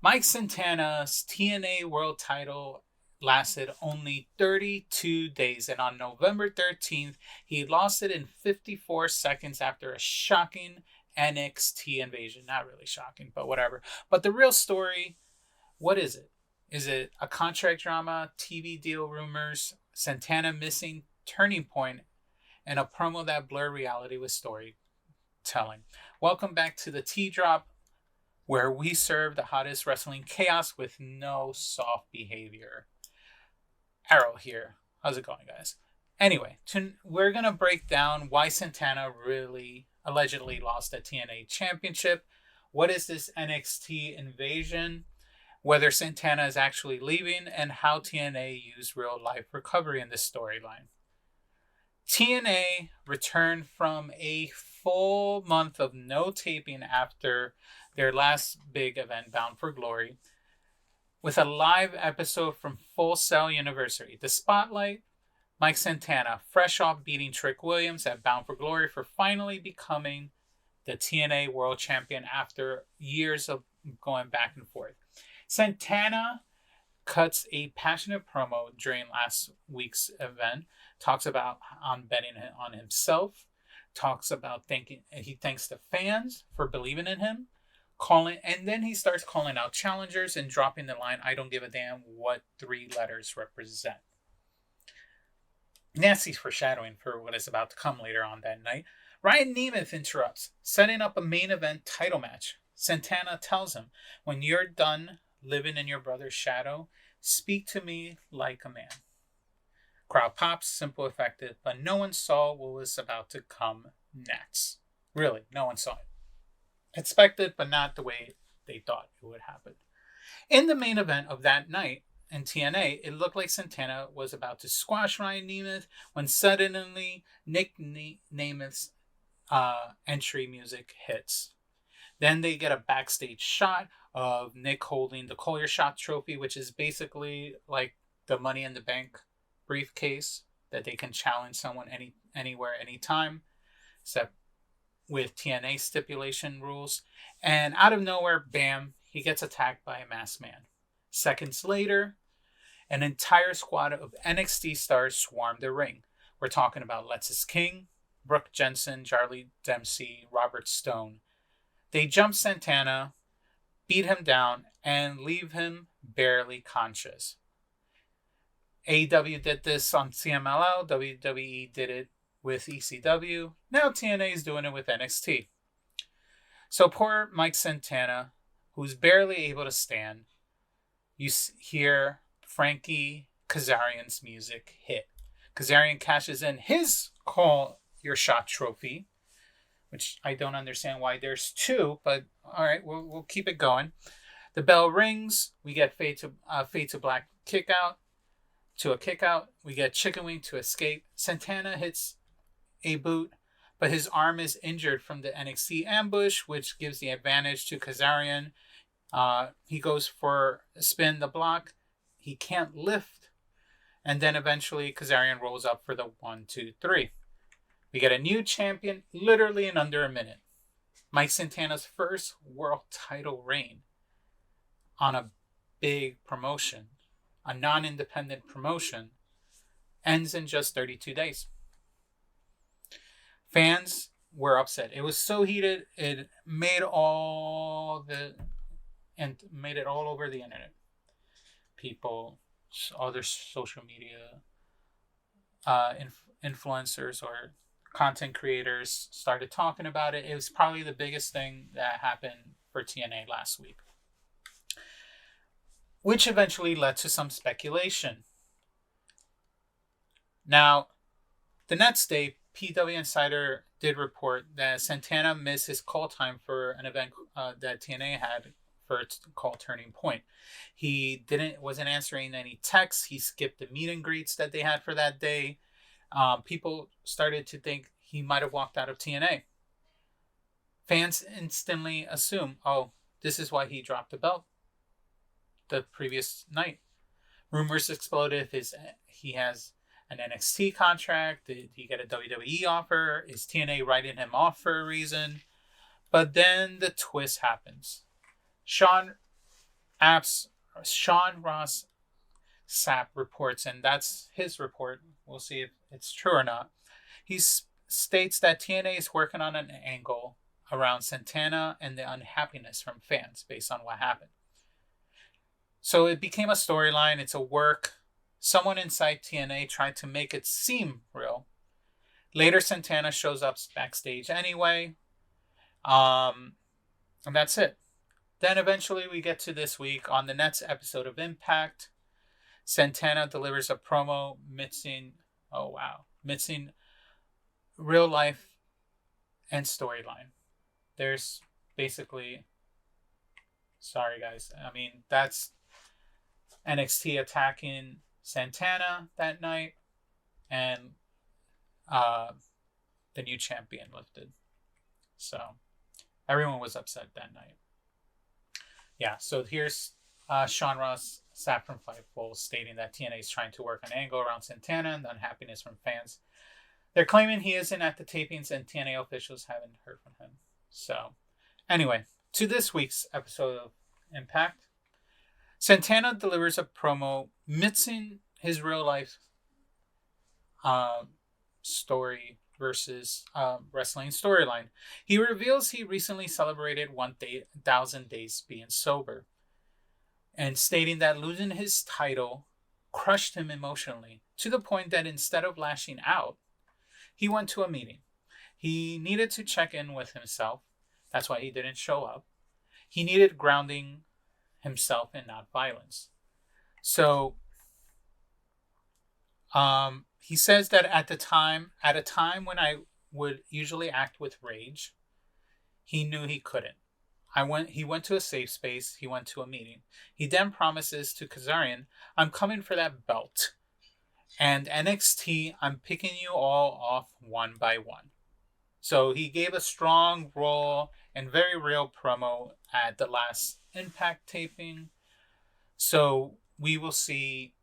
Mike Santana's TNA World title lasted only 32 days, and on November 13th, he lost it in 54 seconds after a shocking NXT invasion. Not really shocking, but whatever. But the real story, what is it? Is it a contract drama, TV deal rumors, Santana missing turning point, and a promo that blur reality with storytelling? Welcome back to the T Drop, where we serve the hottest wrestling chaos with no soft behavior. Arrow here. How's it going, guys? Anyway, we're going to break down why Santana really allegedly lost the TNA Championship. What is this NXT invasion? Whether Santana is actually leaving, and how TNA used real life recovery in this storyline. TNA returned from a full month of no taping after their last big event, Bound for Glory, with a live episode from Full Sail University. The spotlight, Mike Santana, fresh off beating Trick Williams at Bound for Glory for finally becoming the TNA World Champion after years of going back and forth. Santana cuts a passionate promo during last week's event, talks about betting on himself, talks about he thanks the fans for believing in him, and then he starts calling out challengers and dropping the line, "I don't give a damn what 3 letters represent." Nasty foreshadowing for what is about to come later on that night. Ryan Nemeth interrupts, setting up a main event title match. Santana tells him, "When you're done living in your brother's shadow, speak to me like a man." Crowd pops, simple, effective, but no one saw what was about to come next. Really, no one saw it. Expected, but not the way they thought it would happen. In the main event of that night in TNA, it looked like Santana was about to squash Ryan Nemeth when suddenly Nick Nemeth's entry music hits. Then they get a backstage shot of Nick holding the Collier Shot trophy, which is basically like the Money in the Bank briefcase that they can challenge someone anywhere, anytime, except with TNA stipulation rules. And out of nowhere, bam, he gets attacked by a masked man. Seconds later, an entire squad of NXT stars swarm the ring. We're talking about Lexis King, Brooke Jensen, Charlie Dempsey, Robert Stone. They jump Santana, beat him down, and leave him barely conscious. AEW did this on CMLL, WWE did it with ECW. Now TNA is doing it with NXT. So poor Mike Santana, who's barely able to stand, you hear Frankie Kazarian's music hit. Kazarian cashes in his Call Your Shot trophy, which I don't understand why there's 2, but all right, we'll keep it going. The bell rings. We get Fade to Black kick out. To a kick out, we get Chicken Wing to escape. Santana hits a boot, but his arm is injured from the NXT ambush, which gives the advantage to Kazarian. He goes for a spin the block. He can't lift. And then eventually Kazarian rolls up for the 1, 2, 3. We get a new champion literally in under a minute. Mike Santana's first world title reign on a big promotion, a non-independent promotion, ends in just 32 days. Fans were upset. It was so heated, it made it all over the internet. People, other social media influencers or content creators started talking about it. It was probably the biggest thing that happened for TNA last week, which eventually led to some speculation. Now, the next day, PW Insider did report that Santana missed his call time for an event that TNA had for its called Turning Point. He wasn't answering any texts. He skipped the meet and greets that they had for that day. People started to think he might have walked out of TNA. Fans instantly assume, oh, this is why he dropped the belt the previous night. Rumors exploded if he has an NXT contract. Did he get a WWE offer? Is TNA writing him off for a reason? But then the twist happens. Sean Apps Sean Ross Sapp reports, and that's his report. We'll see if it's true or not. He states that TNA is working on an angle around Santana and the unhappiness from fans based on what happened. So it became a storyline. It's a work. Someone inside TNA tried to make it seem real. Later, Santana shows up backstage anyway. And that's it. Then eventually we get to this week on the next episode of Impact. Santana delivers a promo mixing real life and storyline. There's basically, sorry guys, I mean, that's NXT attacking Santana that night, and the new champion lifted. So everyone was upset that night. Yeah, so here's Sean Ross Sapp from Fightful stating that TNA is trying to work an angle around Santana and the unhappiness from fans. They're claiming he isn't at the tapings and TNA officials haven't heard from him. So, anyway, to this week's episode of Impact. Santana delivers a promo mixing his real life story versus wrestling storyline. He reveals he recently celebrated 1,000 days being sober, and stating that losing his title crushed him emotionally to the point that instead of lashing out, he went to a meeting. He needed to check in with himself. That's why he didn't show up. He needed grounding himself in not violence. So he says that at a time when I would usually act with rage, he knew he couldn't. He went to a safe space. He went to a meeting. He then promises to Kazarian, I'm coming for that belt. And NXT, I'm picking you all off one by one. So he gave a strong, raw, and very real promo at the last Impact taping. So we will see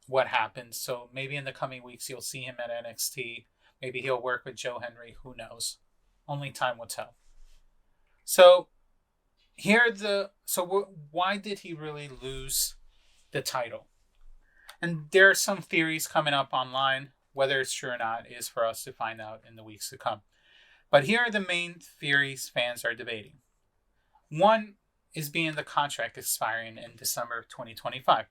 what happens. So maybe in the coming weeks you'll see him at NXT. Maybe he'll work with Joe Henry. Who knows? Only time will tell. So why did he really lose the title? And there are some theories coming up online. Whether it's true or not is for us to find out in the weeks to come. But here are the main theories fans are debating. One is being the contract expiring in December of 2025.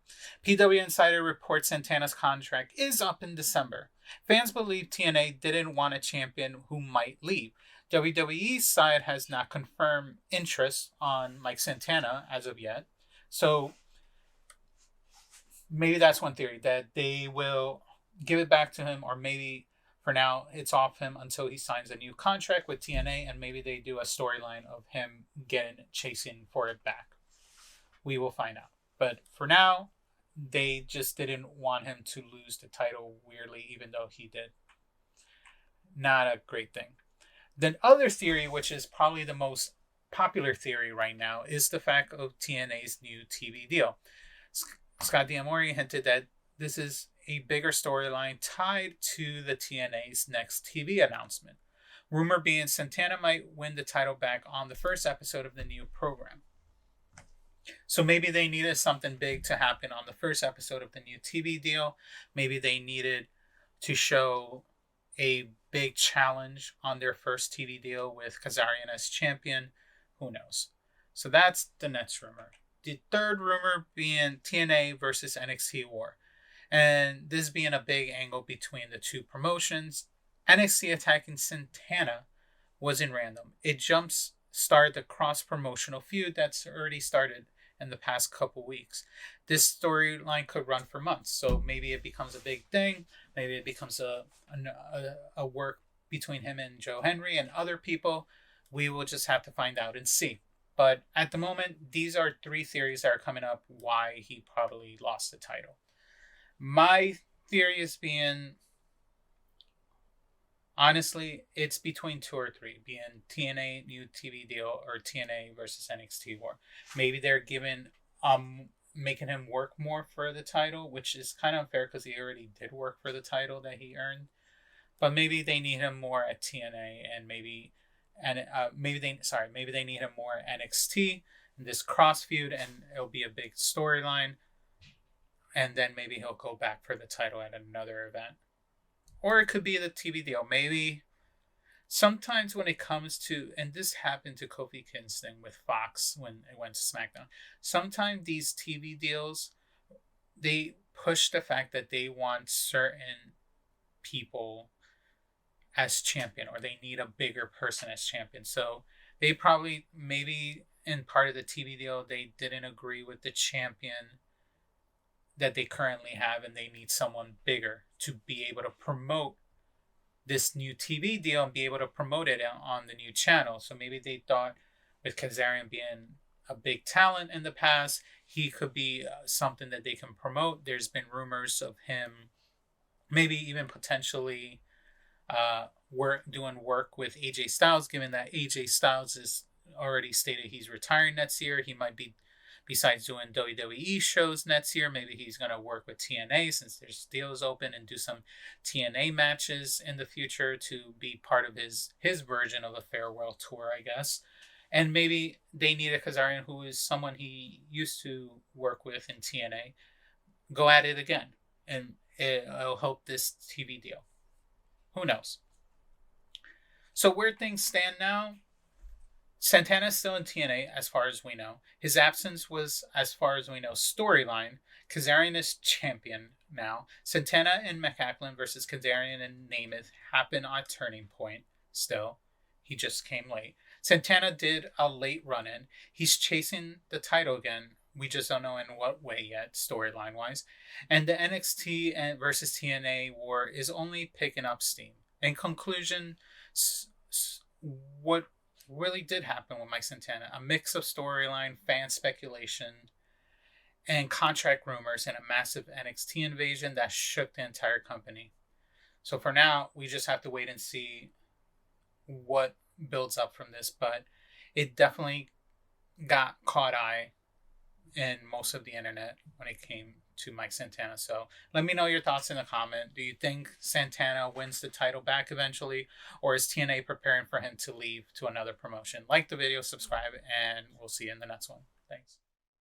PW Insider reports Santana's contract is up in December. Fans believe TNA didn't want a champion who might leave. WWE's side has not confirmed interest on Mike Santana as of yet. So maybe that's one theory, that they will give it back to him, or maybe for now it's off him until he signs a new contract with TNA, and maybe they do a storyline of him chasing for it back. We will find out. But for now, they just didn't want him to lose the title weirdly, even though he did. Not a great thing. The other theory, which is probably the most popular theory right now, is the fact of TNA's new TV deal. Scott D'Amore hinted that this is a bigger storyline tied to the TNA's next TV announcement. Rumor being Santana might win the title back on the first episode of the new program. So maybe they needed something big to happen on the first episode of the new TV deal. Maybe they needed to show a big challenge on their first TV deal with Kazarian as champion. Who knows? So that's the next rumor. The third rumor being TNA versus NXT war. And this being a big angle between the two promotions. NXT attacking Santana wasn't random. It started the cross-promotional feud that's already started in the past couple weeks. This storyline could run for months. So maybe it becomes a big thing. Maybe it becomes a work between him and Joe Henry and other people. We will just have to find out and see. But at the moment, these are three theories that are coming up why he probably lost the title. My theory is being, honestly, it's between two or three, being TNA new TV deal or TNA versus NXT war. Maybe they're making him work more for the title, which is kind of unfair because he already did work for the title that he earned. But maybe they need him more at TNA, and maybe they need him more at NXT, this cross feud, and it'll be a big storyline. And then maybe he'll go back for the title at another event. Or it could be the TV deal. Maybe sometimes when it comes to, and this happened to Kofi Kingston with Fox when it went to SmackDown, sometimes these TV deals, they push the fact that they want certain people as champion, or they need a bigger person as champion. So they probably, maybe in part of the TV deal, they didn't agree with the champion that they currently have, and they need someone bigger to be able to promote this new TV deal and be able to promote it on the new channel. So maybe they thought with Kazarian being a big talent in the past, he could be something that they can promote. There's been rumors of him maybe even potentially doing work with AJ Styles, given that AJ Styles has already stated he's retiring next year. He might be, besides doing WWE shows next year, maybe he's going to work with TNA since there's deals open, and do some TNA matches in the future to be part of his version of a farewell tour, I guess. And maybe they need a Kazarian who is someone he used to work with in TNA. Go at it again, and it'll help this TV deal. Who knows? So where things stand now, Santana's still in TNA as far as we know. His absence was, as far as we know, storyline. Kazarian is champion now. Santana and McLachlan versus Kazarian and Namath happen on Turning Point still. He just came late. Santana did a late run-in. He's chasing the title again. We just don't know in what way yet, storyline-wise. And the NXT versus TNA war is only picking up steam. In conclusion, what really did happen with Mike Santana, a mix of storyline, fan speculation, and contract rumors, and a massive NXT invasion that shook the entire company. So for now, we just have to wait and see what builds up from this, but it definitely got caught eye in most of the internet when it came to Mike Santana. So let me know your thoughts in the comment. Do you think Santana wins the title back eventually, or is TNA preparing for him to leave to another promotion? Like the video, subscribe, and we'll see you in the next one. Thanks.